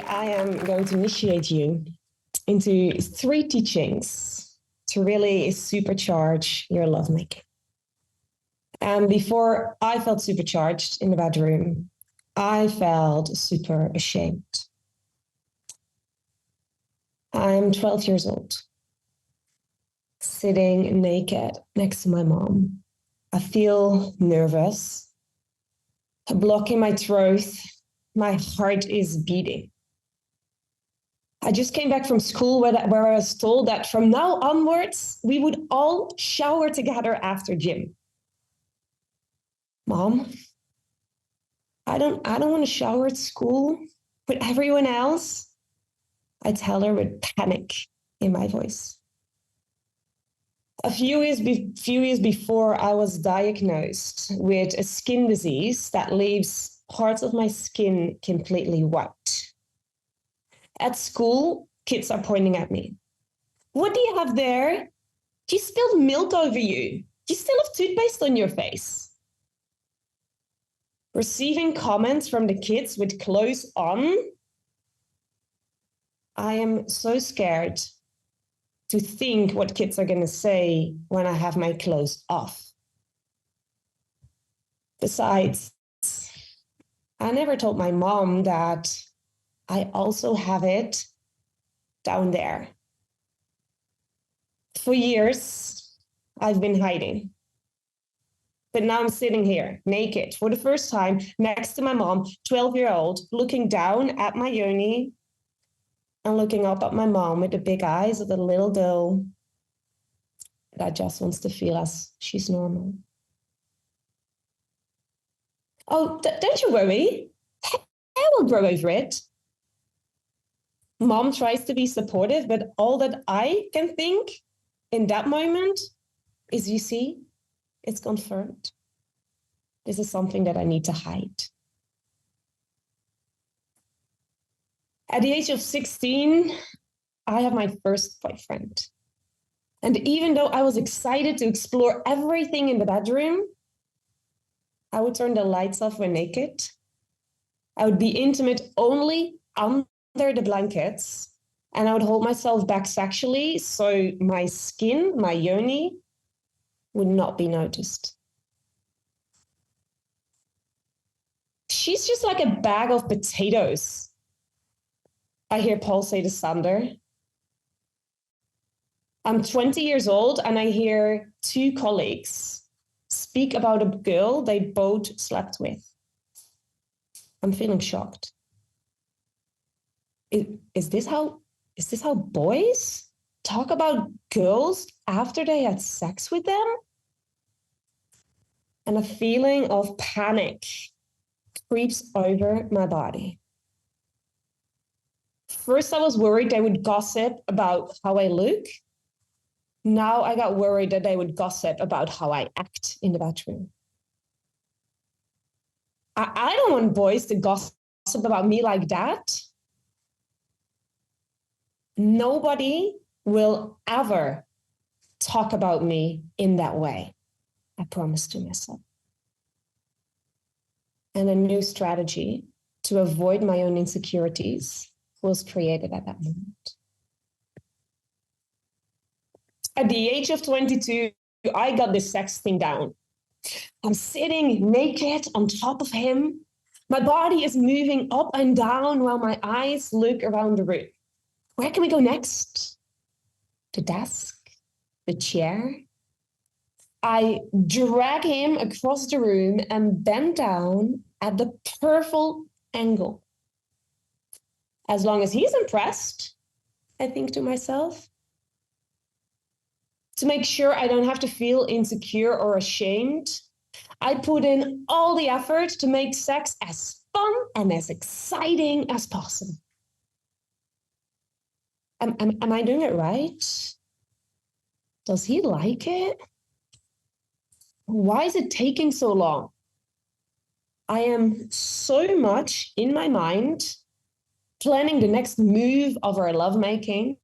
I am going to initiate you into 3 teachings to really supercharge your lovemaking. And before I felt supercharged in the bedroom, I felt super ashamed. I'm 12 years old, sitting naked next to my mom. I feel nervous, a block in my throat. My heart is beating. I just came back from school where I was told that from now onwards, we would all shower together after gym. Mom, I don't want to shower at school with everyone else. I tell her with panic in my voice. A few years before, I was diagnosed with a skin disease that leaves parts of my skin completely white. At school, kids are pointing at me. What do you have there? You spilled milk over you. You still have toothpaste on your face. Receiving comments from the kids with clothes on. I am so scared to think what kids are going to say when I have my clothes off. Besides, I never told my mom that I also have it down there. For years, I've been hiding. But now I'm sitting here, naked, for the first time, next to my mom, 12-year-old, looking down at my yoni and looking up at my mom with the big eyes of the little girl that just wants to feel as she's normal. Oh, don't you worry. I will grow over it. Mom tries to be supportive, but all that I can think in that moment is, you see, it's confirmed. This is something that I need to hide. At the age of 16, I have my first boyfriend. And even though I was excited to explore everything in the bedroom, I would turn the lights off when naked. I would be intimate only under the blankets, and I would hold myself back sexually so my skin, my yoni, would not be noticed. She's just like a bag of potatoes, I hear Paul say to Sander. I'm 20 years old and I hear 2 colleagues speak about a girl they both slept with. I'm feeling shocked. Is this how boys talk about girls after they had sex with them? And a feeling of panic creeps over my body. First, I was worried they would gossip about how I look. Now I got worried that they would gossip about how I act in the bedroom. I don't want boys to gossip about me like that. Nobody will ever talk about me in that way, I promised to myself. And a new strategy to avoid my own insecurities was created at that moment. At the age of 22, I got this sex thing down. I'm sitting naked on top of him. My body is moving up and down while my eyes look around the room. Where can we go next? The desk, the chair. I drag him across the room and bend down at the perfect angle. As long as he's impressed, I think to myself. To make sure I don't have to feel insecure or ashamed, I put in all the effort to make sex as fun and as exciting as possible. Am I doing it right? Does he like it? Why is it taking so long? I am so much in my mind planning the next move of our lovemaking,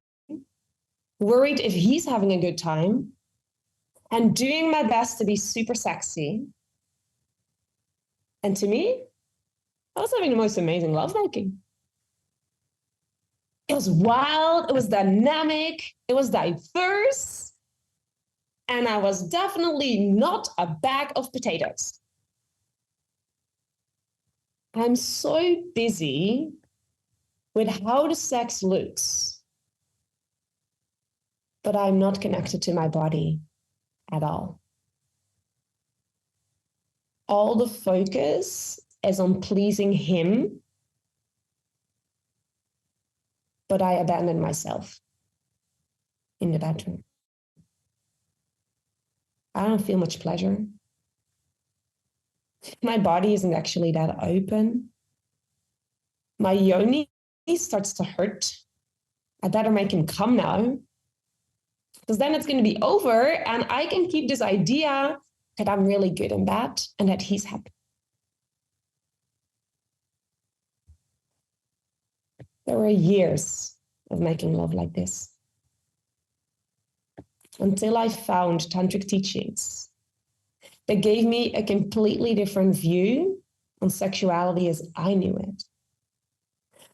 worried if he's having a good time, and doing my best to be super sexy. And to me, I was having the most amazing lovemaking. It was wild, it was dynamic, it was diverse, and I was definitely not a bag of potatoes. I'm so busy with how the sex looks, but I'm not connected to my body at all. All the focus is on pleasing him, but I abandon myself in the bedroom. I don't feel much pleasure. My body isn't actually that open. My yoni starts to hurt. I better make him come now, because then it's going to be over and I can keep this idea that I'm really good in bed and that he's happy. There were years of making love like this, until I found tantric teachings that gave me a completely different view on sexuality as I knew it.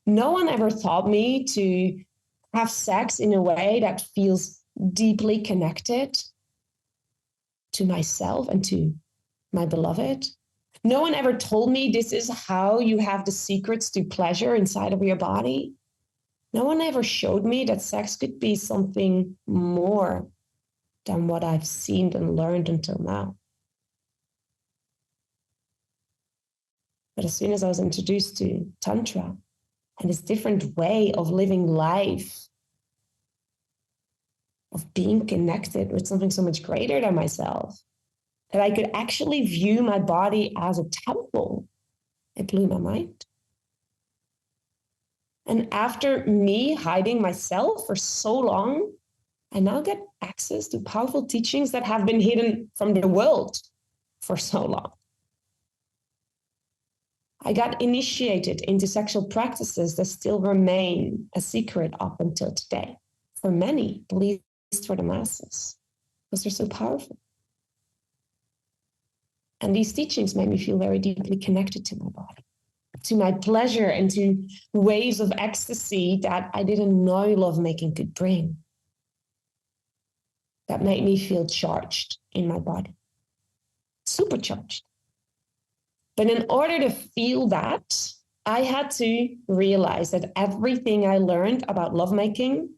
No one ever taught me to have sex in a way that feels deeply connected to myself and to my beloved. No one ever told me this is how you have the secrets to pleasure inside of your body. No one ever showed me that sex could be something more than what I've seen and learned until now. But as soon as I was introduced to Tantra and this different way of living life, of being connected with something so much greater than myself, that I could actually view my body as a temple, it blew my mind. And after me hiding myself for so long, I now get access to powerful teachings that have been hidden from the world for so long. I got initiated into sexual practices that still remain a secret up until today. For many, at least for the masses, because they're so powerful. And these teachings made me feel very deeply connected to my body, to my pleasure, and to waves of ecstasy that I didn't know lovemaking could bring. That made me feel charged in my body, supercharged. But in order to feel that, I had to realize that everything I learned about lovemaking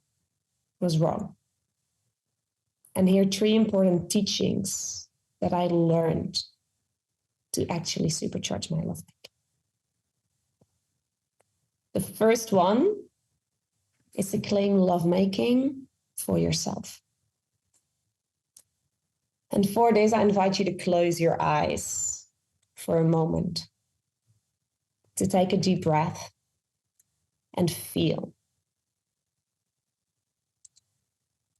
was wrong. And here are 3 important teachings that I learned to actually supercharge my lovemaking. The first one is to claim lovemaking for yourself. And for this, I invite you to close your eyes for a moment, to take a deep breath and feel.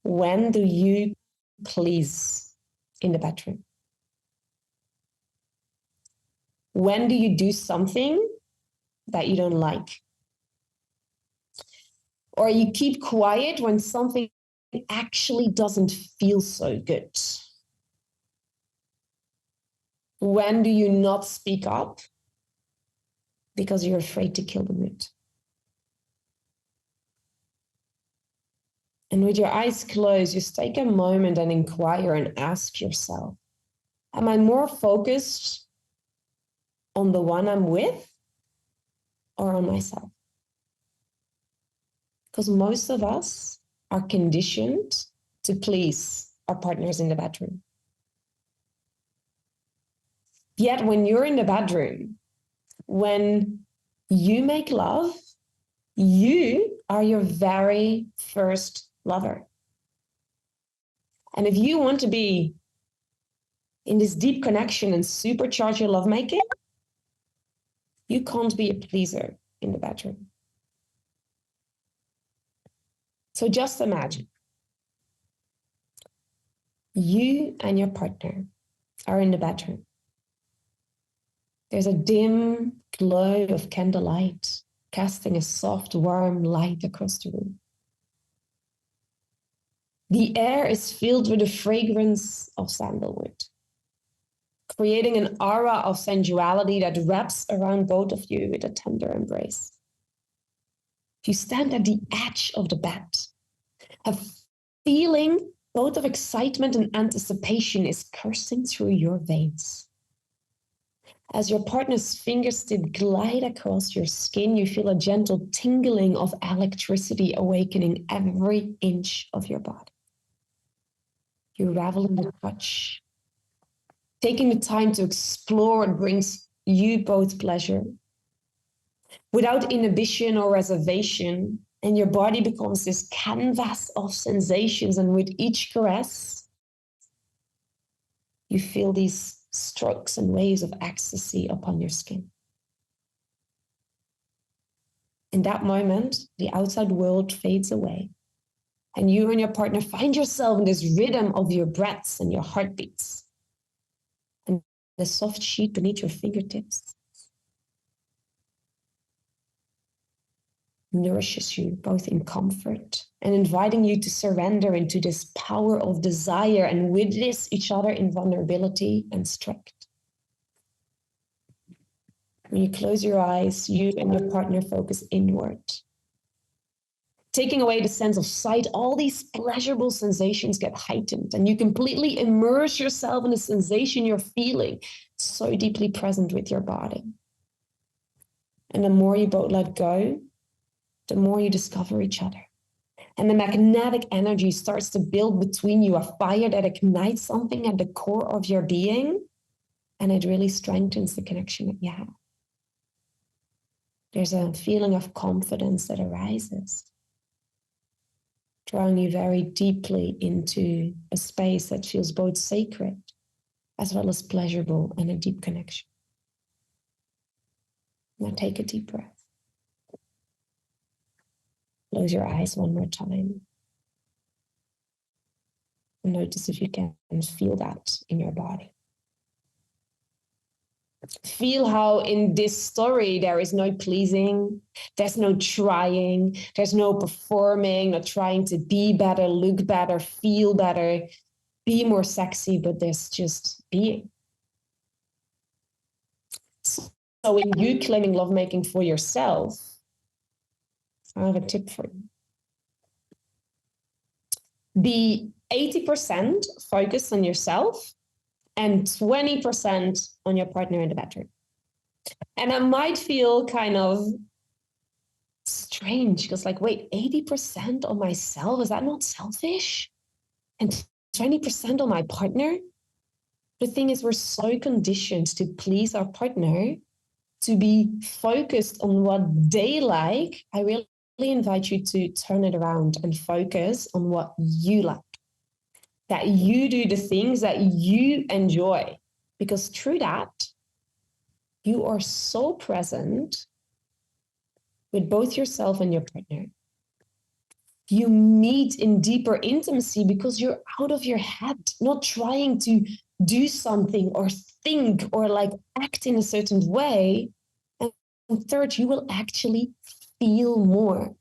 When do you please in the bedroom? When do you do something that you don't like? Or you keep quiet when something actually doesn't feel so good? When do you not speak up because you're afraid to kill the mood? And with your eyes closed, just take a moment and inquire and ask yourself, am I more focused on the one I'm with or on myself? Because most of us are conditioned to please our partners in the bedroom. Yet when you're in the bedroom, when you make love, you are your very first lover. And if you want to be in this deep connection and supercharge your lovemaking, you can't be a pleaser in the bedroom. So just imagine you and your partner are in the bedroom. There's a dim glow of candlelight casting a soft, warm light across the room. The air is filled with the fragrance of sandalwood, creating an aura of sensuality that wraps around both of you with a tender embrace. You stand at the edge of the bed. A feeling both of excitement and anticipation is coursing through your veins. As your partner's fingertips glide across your skin, you feel a gentle tingling of electricity awakening every inch of your body. You revel in the touch. Taking the time to explore what brings you both pleasure. Without inhibition or reservation, and your body becomes this canvas of sensations, and with each caress, you feel these strokes and waves of ecstasy upon your skin. In that moment, the outside world fades away, and you and your partner find yourself in this rhythm of your breaths and your heartbeats, and the soft sheet beneath your fingertips nourishes you both in comfort and inviting you to surrender into this power of desire, and witness each other in vulnerability and strength. When you close your eyes, you and your partner focus inward. Taking away the sense of sight, all these pleasurable sensations get heightened, and you completely immerse yourself in the sensation you're feeling, so deeply present with your body. And the more you both let go, the more you discover each other. And the magnetic energy starts to build between you, a fire that ignites something at the core of your being, and it really strengthens the connection that you have. There's a feeling of confidence that arises, drawing you very deeply into a space that feels both sacred as well as pleasurable, and a deep connection. Now take a deep breath. Close your eyes one more time. And notice if you can feel that in your body. Feel how in this story there is no pleasing, there's no trying, there's no performing, not trying to be better, look better, feel better, be more sexy, but there's just being. So when you claiming lovemaking for yourself, I have a tip for you. Be 80% focused on yourself and 20% on your partner in the bedroom. And that might feel kind of strange because like, wait, 80% on myself, is that not selfish? And 20% on my partner? The thing is, we're so conditioned to please our partner, to be focused on what they like. I really invite you to turn it around and focus on what you like. That you do the things that you enjoy. Because through that, you are so present with both yourself and your partner. You meet in deeper intimacy because you're out of your head, not trying to do something or think or like act in a certain way. And third, you will actually feel more.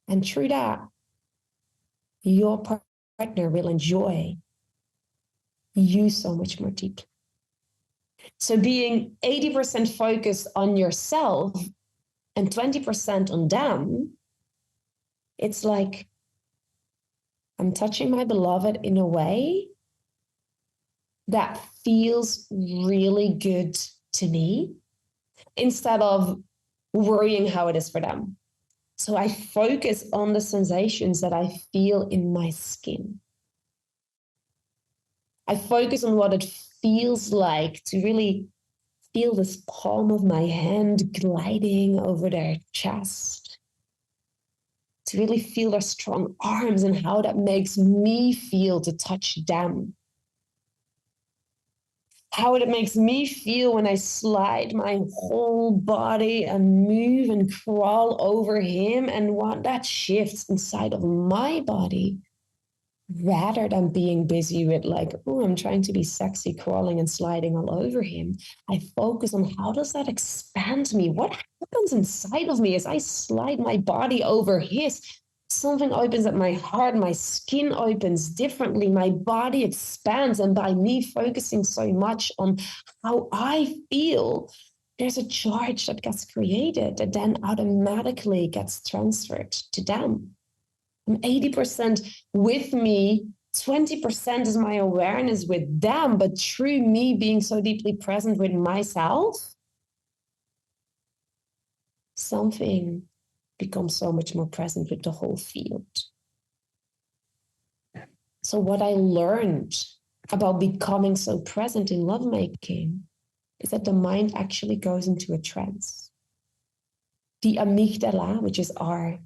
And through that, your partner will enjoy you so much more deeply. So being 80% focused on yourself and 20% on them, it's like I'm touching my beloved in a way that feels really good to me instead of worrying how it is for them. So I focus on the sensations that I feel in my skin. I focus on what it feels like to really feel this palm of my hand gliding over their chest, to really feel their strong arms and how that makes me feel to touch them. How it makes me feel when I slide my whole body and move and crawl over him, and what that shifts inside of my body, rather than being busy with like, oh, I'm trying to be sexy, crawling and sliding all over him. I focus on how does that expand me? What happens inside of me as I slide my body over his? Something opens at my heart, my skin opens differently, my body expands. And by me focusing so much on how I feel, there's a charge that gets created that then automatically gets transferred to them. I'm 80% with me, 20% is my awareness with them, but through me being so deeply present with myself, something becomes so much more present with the whole field. So what I learned about becoming so present in lovemaking is that the mind actually goes into a trance. The amygdala, which is our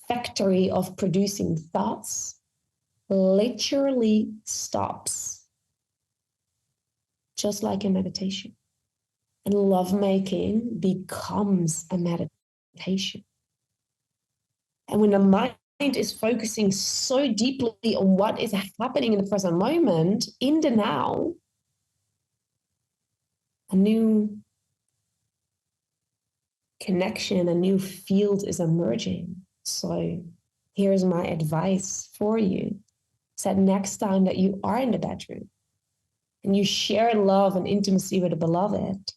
factory of producing thoughts, literally stops, just like in meditation. And lovemaking becomes a meditation. And when the mind is focusing so deeply on what is happening in the present moment, in the now, a new connection, a new field is emerging. So here's my advice for you. Is that next time that you are in the bedroom and you share love and intimacy with a beloved,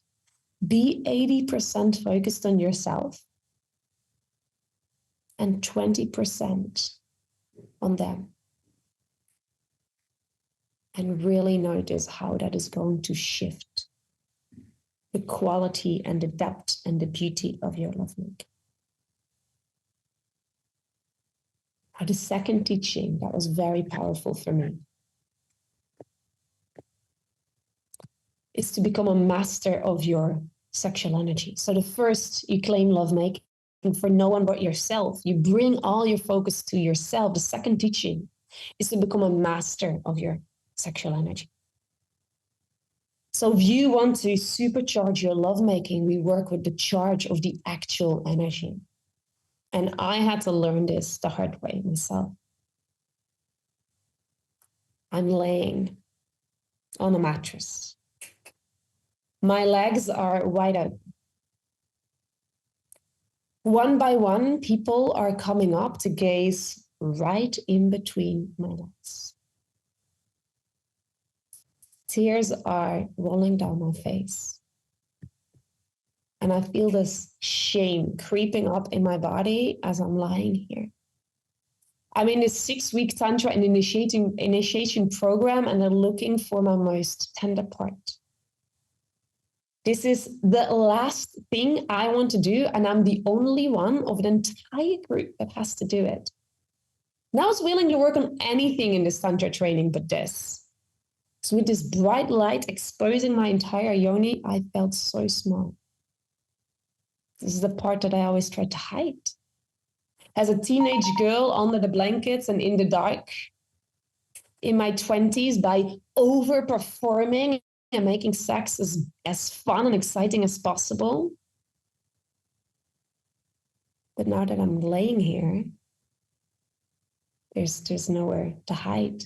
be 80% focused on yourself and 20% on them. And really notice how that is going to shift the quality and the depth and the beauty of your lovemaking. Now, the second teaching that was very powerful for me is to become a master of your sexual energy. So the first, you claim lovemaking for no one but yourself. You bring all your focus to yourself. The second teaching is to become a master of your sexual energy. So if you want to supercharge your lovemaking, we work with the charge of the actual energy. And I had to learn this the hard way myself. I'm laying on a mattress. My legs are wide open. One by one, people are coming up to gaze right in between my legs. Tears are rolling down my face. And I feel this shame creeping up in my body as I'm lying here. I'm in this 6-week Tantra and initiation program, and they're looking for my most tender part. This is the last thing I want to do, and I'm the only one of the entire group that has to do it. And I was willing to work on anything in this Tantra training but this. So with this bright light exposing my entire yoni, I felt so small. This is the part that I always tried to hide. As a teenage girl under the blankets and in the dark, in my 20s, by overperforming and making sex as fun and exciting as possible. But now that I'm laying here, there's nowhere to hide.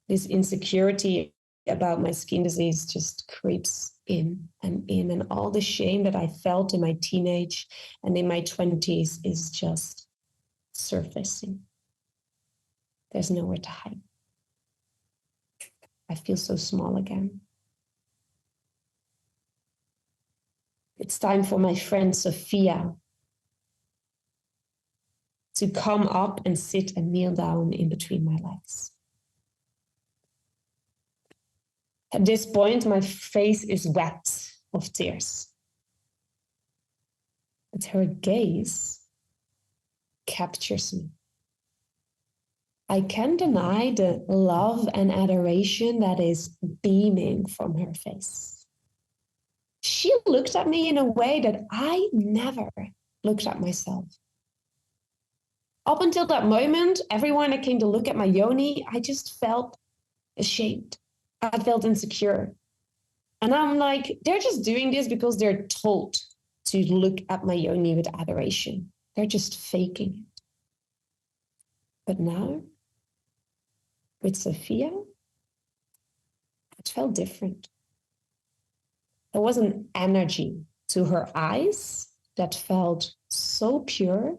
This insecurity about my skin disease just creeps in, and all the shame that I felt in my teenage and in my 20s is just surfacing. There's nowhere to hide. I feel so small again. It's time for my friend Sophia to come up and sit and kneel down in between my legs. At this point, my face is wet of tears. But her gaze captures me. I can't deny the love and adoration that is beaming from her face. She looked at me in a way that I never looked at myself. Up until that moment, everyone that came to look at my yoni, I just felt ashamed. I felt insecure. And I'm like, they're just doing this because they're told to look at my yoni with adoration. They're just faking it. But now, with Sophia, it felt different. There was an energy to her eyes that felt so pure,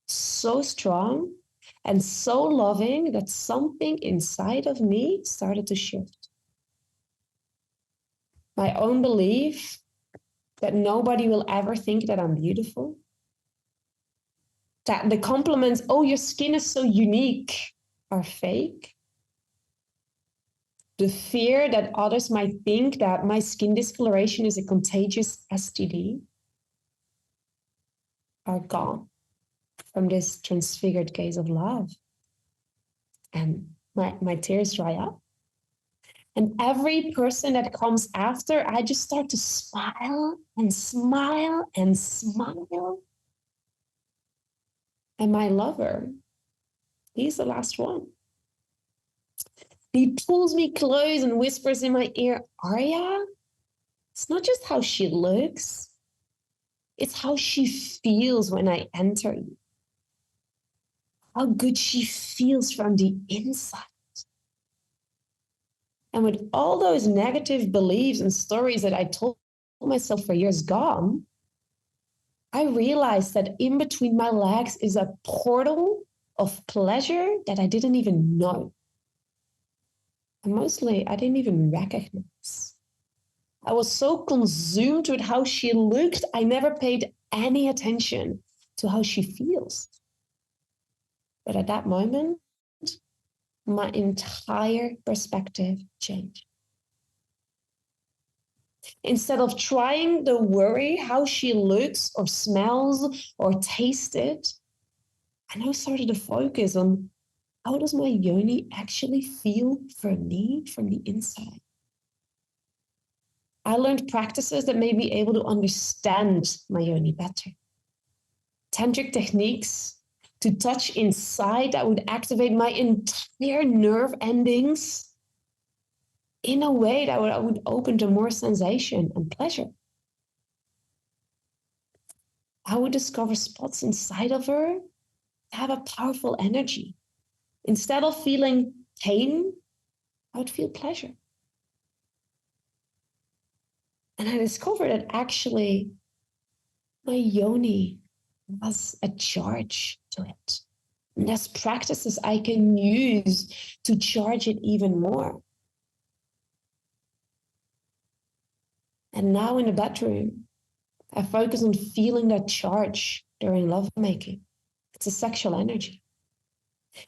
so strong, and so loving that something inside of me started to shift. My own belief that nobody will ever think that I'm beautiful, that the compliments, oh, your skin is so unique, are fake. The fear that others might think that my skin discoloration is a contagious STD are gone from this transfigured gaze of love. And my tears dry up. And every person that comes after, I just start to smile and smile and smile. And my lover, he's the last one. He pulls me close and whispers in my ear, Arja, it's not just how she looks, it's how she feels when I enter you. How good she feels from the inside. And with all those negative beliefs and stories that I told myself for years gone, I realized that in between my legs is a portal of pleasure that I didn't even know. And mostly I didn't even recognize. I was so consumed with how she looked, I never paid any attention to how she feels. But at that moment, my entire perspective changed. Instead of trying to worry how she looks or smells or tastes it, I now started to focus on how does my yoni actually feel for me from the inside? I learned practices that made me able to understand my yoni better. Tantric techniques to touch inside that would activate my entire nerve endings in a way that would open to more sensation and pleasure. I would discover spots inside of her that have a powerful energy. Instead of feeling pain, I would feel pleasure. And I discovered that actually my yoni has a charge to it. And there's practices I can use to charge it even more. And now in the bedroom, I focus on feeling that charge during lovemaking. It's a sexual energy.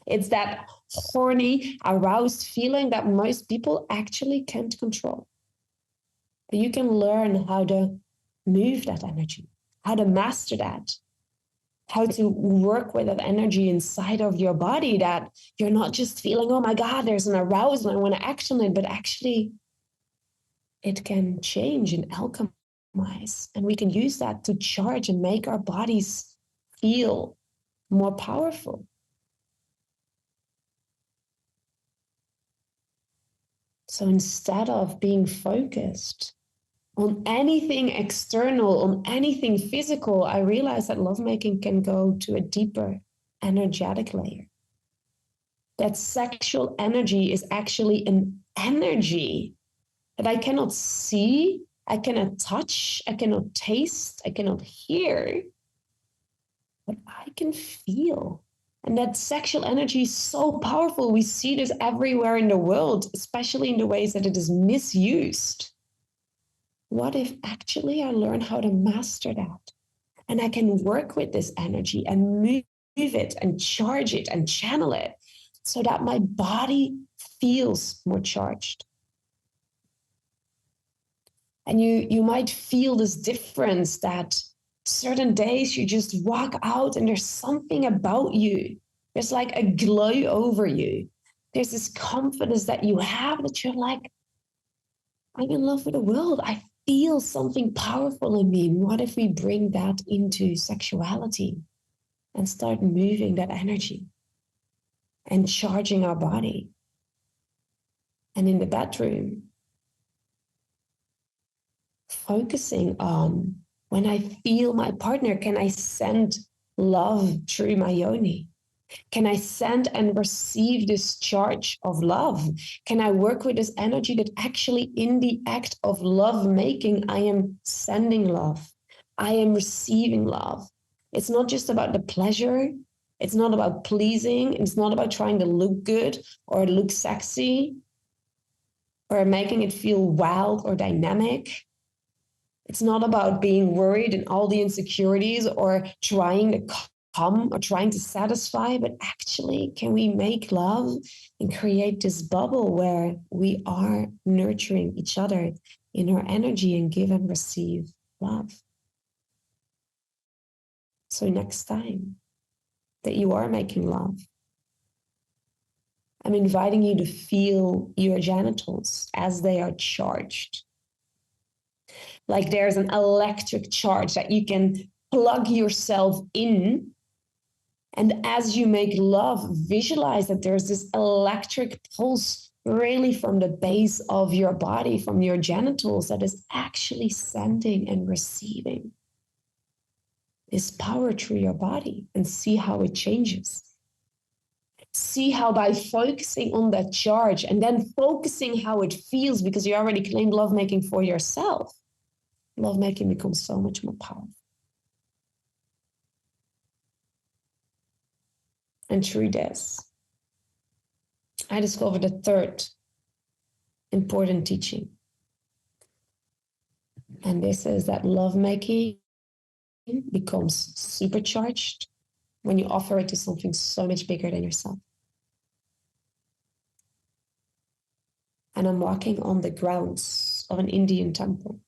It's that horny, aroused feeling that most people actually can't control. But you can learn how to move that energy, how to master that, how to work with that energy inside of your body, that you're not just feeling, oh my God, there's an arousal, I want to act on it, but actually it can change and alchemize. And we can use that to charge and make our bodies feel more powerful. So instead of being focused on anything external, on anything physical, I realized that lovemaking can go to a deeper energetic layer. That sexual energy is actually an energy that I cannot see, I cannot touch, I cannot taste, I cannot hear, but I can feel. And that sexual energy is so powerful. We see this everywhere in the world, especially in the ways that it is misused. What if actually I learn how to master that? And I can work with this energy and move it and charge it and channel it so that my body feels more charged. And you might feel this difference that certain days you just walk out and there's something about you. There's like a glow over you. There's this confidence that you have that you're like, I'm in love with the world. I feel something powerful in me. What if we bring that into sexuality and start moving that energy and charging our body? And in the bedroom, focusing on when I feel my partner, can I send love through my yoni? Can I send and receive this charge of love? Can I work with this energy that actually in the act of love making, I am sending love. I am receiving love. It's not just about the pleasure. It's not about pleasing. It's not about trying to look good or look sexy or making it feel wild or dynamic. It's not about being worried and all the insecurities or trying to come or trying to satisfy, but actually, can we make love and create this bubble where we are nurturing each other in our energy and give and receive love? So next time that you are making love, I'm inviting you to feel your genitals as they are charged. Like there's an electric charge that you can plug yourself in. And as you make love, visualize that there's this electric pulse really from the base of your body, from your genitals, that is actually sending and receiving this power through your body, and see how it changes. See how by focusing on that charge and then focusing how it feels, because you already claimed lovemaking for yourself, lovemaking becomes so much more powerful. And through this, I discovered a third important teaching. And this is that lovemaking becomes supercharged when you offer it to something so much bigger than yourself. And I'm walking on the grounds of an Indian temple.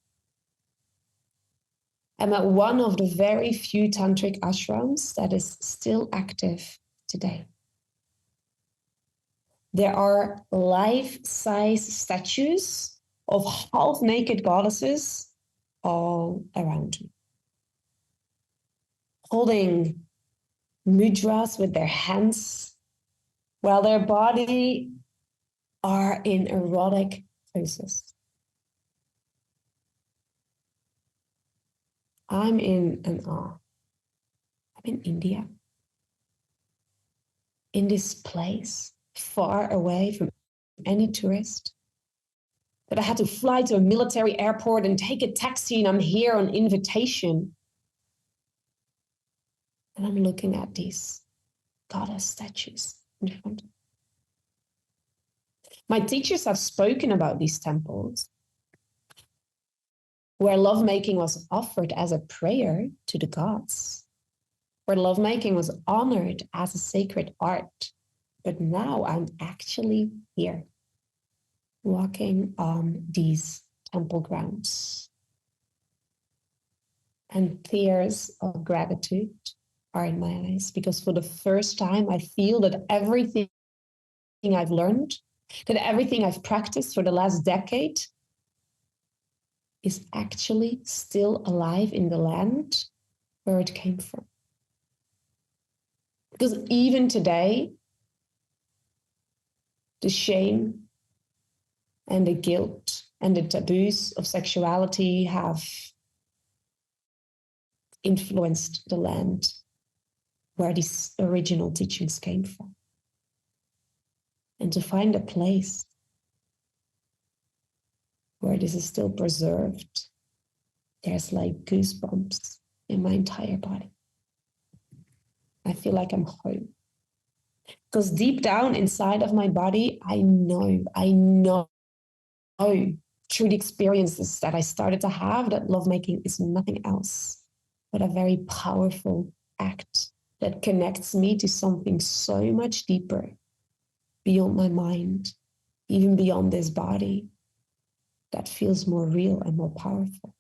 I'm at one of the very few tantric ashrams that is still active today. There are life-size statues of half-naked goddesses all around me, holding mudras with their hands, while their body are in erotic poses. I'm in an awe. I'm in India, in this place, far away from any tourist, that I had to fly to a military airport and take a taxi, and I'm here on invitation. And I'm looking at these goddess statues in front of me. My teachers have spoken about these temples where lovemaking was offered as a prayer to the gods, where lovemaking was honored as a sacred art. But now I'm actually here, walking on these temple grounds. And tears of gratitude are in my eyes, because for the first time, I feel that everything I've learned, that everything I've practiced for the last decade is actually still alive in the land where it came from. Because even today, the shame and the guilt and the taboos of sexuality have influenced the land where these original teachings came from. And to find a place where this is still preserved, there's like goosebumps in my entire body. I feel like I'm home. Because deep down inside of my body, I know through the experiences that I started to have, that lovemaking is nothing else but a very powerful act that connects me to something so much deeper, beyond my mind, even beyond this body, that feels more real and more powerful.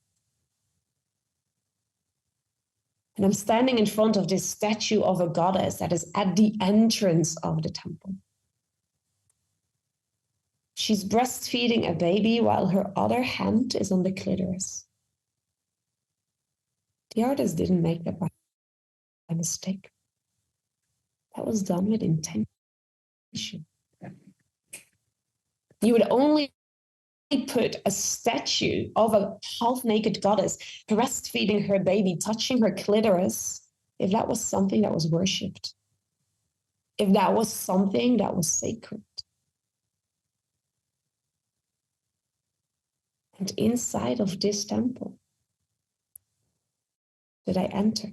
And I'm standing in front of this statue of a goddess that is at the entrance of the temple. She's breastfeeding a baby while her other hand is on the clitoris. The artist didn't make that by mistake. That was done with intention. You would only put a statue of a half-naked goddess breastfeeding her baby, touching her clitoris, if that was something that was worshipped, if that was something that was sacred. And inside of this temple that I enter,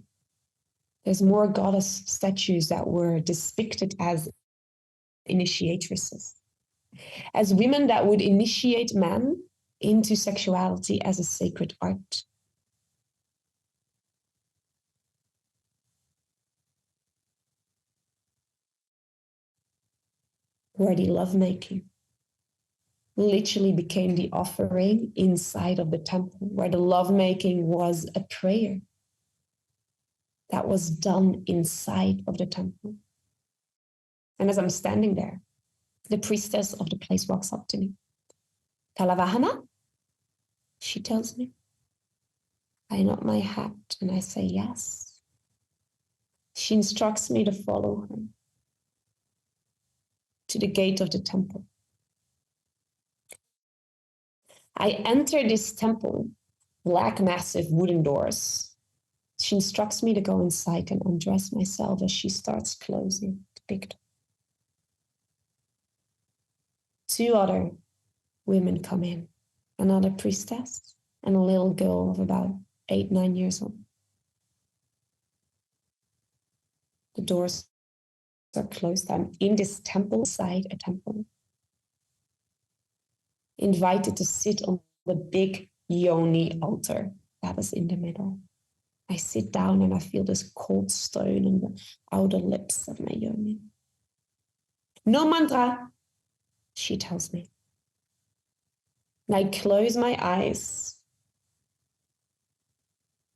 there's more goddess statues that were depicted as initiatrices, as women that would initiate men into sexuality as a sacred art. where the lovemaking literally became the offering inside of the temple, where the lovemaking was a prayer that was done inside of the temple. And as I'm standing there, the priestess of the place walks up to me. Talavahana? She tells me. I nod my head and I say yes. She instructs me to follow her to the gate of the temple. I enter this temple, black, massive wooden doors. She instructs me to go inside and undress myself as she starts closing the big door. 2 other women come in, another priestess and a little girl of about 8, 9 years old. The doors are closed. I'm in this temple, inside a temple, invited to sit on the big yoni altar that is in the middle. I sit down and I feel this cold stone on the outer lips of my yoni. No mantra, she tells me. And I close my eyes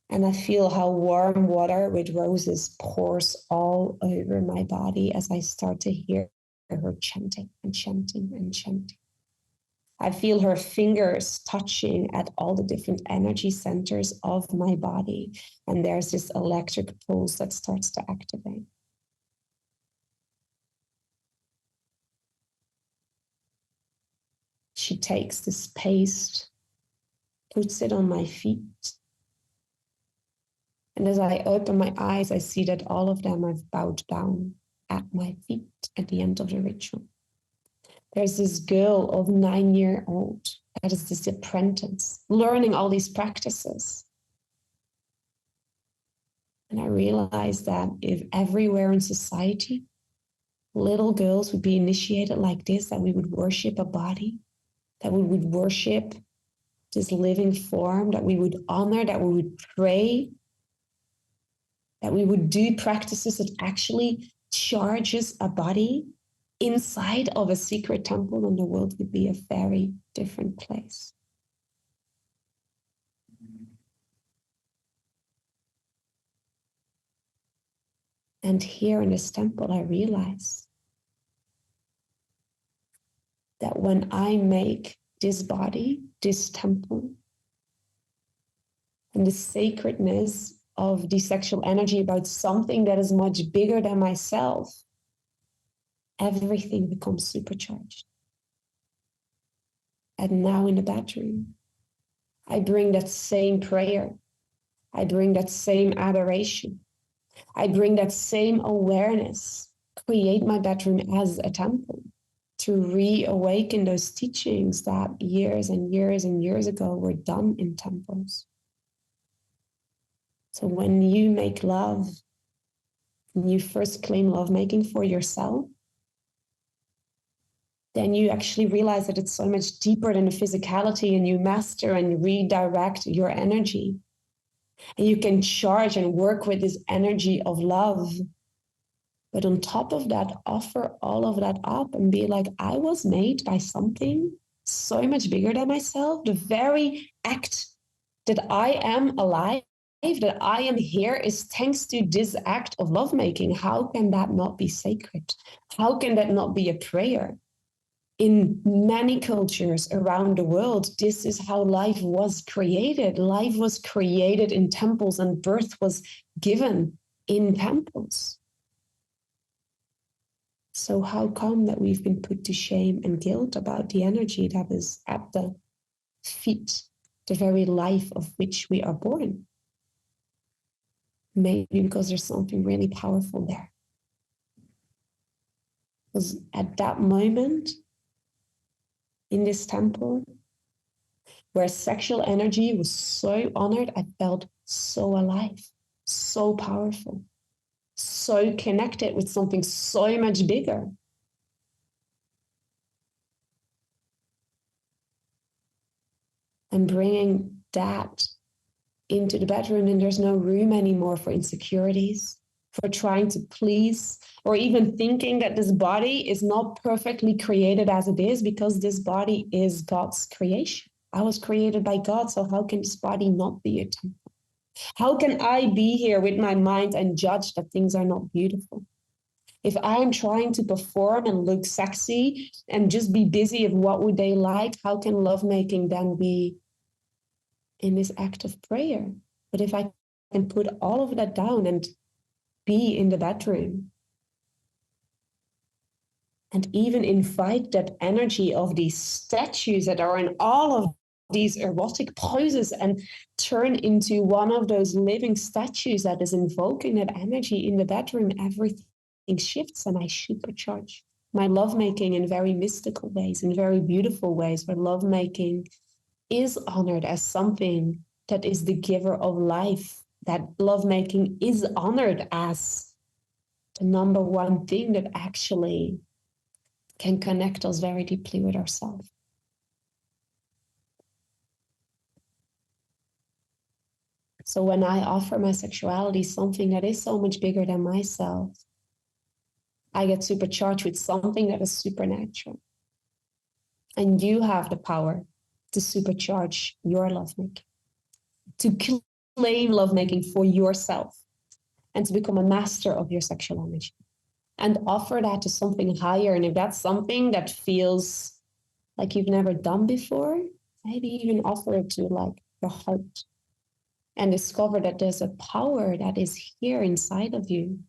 and I feel how warm water with roses pours all over my body as I start to hear her chanting and chanting and chanting. I feel her fingers touching at all the different energy centers of my body. And there's this electric pulse that starts to activate. She takes this paste, puts it on my feet. And as I open my eyes, I see that all of them have bowed down at my feet at the end of the ritual. There's this girl of 9-year-old that is this apprentice, learning all these practices. And I realized that if everywhere in society, little girls would be initiated like this, that we would worship a body, that we would worship this living form, that we would honor, that we would pray, that we would do practices that actually charges a body inside of a secret temple, then the world would be a very different place. And here in this temple, I realize that when I make this body, this temple, and the sacredness of the sexual energy about something that is much bigger than myself, everything becomes supercharged. And now in the bedroom, I bring that same prayer. I bring that same adoration. I bring that same awareness, create my bedroom as a temple to reawaken those teachings that years and years and years ago were done in temples. So when you make love, you first claim lovemaking for yourself, then you actually realize that it's so much deeper than the physicality, and you master and redirect your energy. And you can charge and work with this energy of love. But on top of that, offer all of that up and be like, I was made by something so much bigger than myself. The very act that I am alive, that I am here, is thanks to this act of lovemaking. How can that not be sacred? How can that not be a prayer? In many cultures around the world, this is how life was created. Life was created in temples and birth was given in temples. So how come that we've been put to shame and guilt about the energy that is at the feet, the very life of which we are born? Maybe because there's something really powerful there. Because at that moment, in this temple, where sexual energy was so honored, I felt so alive, so powerful, so connected with something so much bigger. And bringing that into the bedroom, and there's no room anymore for insecurities, for trying to please, or even thinking that this body is not perfectly created as it is, because this body is God's creation. I was created by God, so how can this body not be a temple? How can I be here with my mind and judge that things are not beautiful? If I'm trying to perform and look sexy and just be busy of what would they like, how can lovemaking then be in this act of prayer? But if I can put all of that down and be in the bedroom and even invite that energy of these statues that are in all of these erotic poses and turn into one of those living statues that is invoking that energy in the bedroom, everything shifts, and I supercharge my lovemaking in very mystical ways, in very beautiful ways, where lovemaking is honored as something that is the giver of life, that lovemaking is honored as the number one thing that actually can connect us very deeply with ourselves. So when I offer my sexuality something that is so much bigger than myself, I get supercharged with something that is supernatural. And you have the power to supercharge your lovemaking, to claim lovemaking for yourself, and to become a master of your sexual energy, and offer that to something higher. And if that's something that feels like you've never done before, maybe even offer it to like your heart, and discover that there's a power that is here inside of you,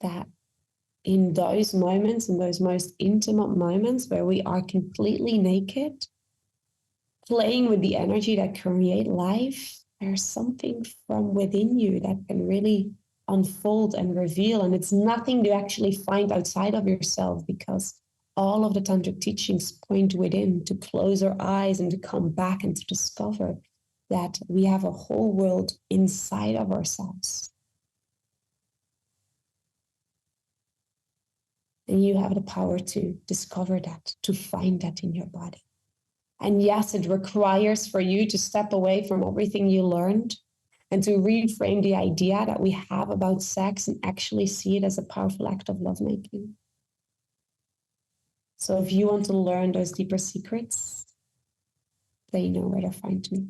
that in those moments, in those most intimate moments where we are completely naked, playing with the energy that create life, there's something from within you that can really unfold and reveal. And it's nothing to actually find outside of yourself, because all of the tantric teachings point within, to close our eyes and to come back and to discover that we have a whole world inside of ourselves. And you have the power to discover that, to find that in your body. And yes, it requires for you to step away from everything you learned and to reframe the idea that we have about sex and actually see it as a powerful act of lovemaking. So if you want to learn those deeper secrets, then you know where to find me.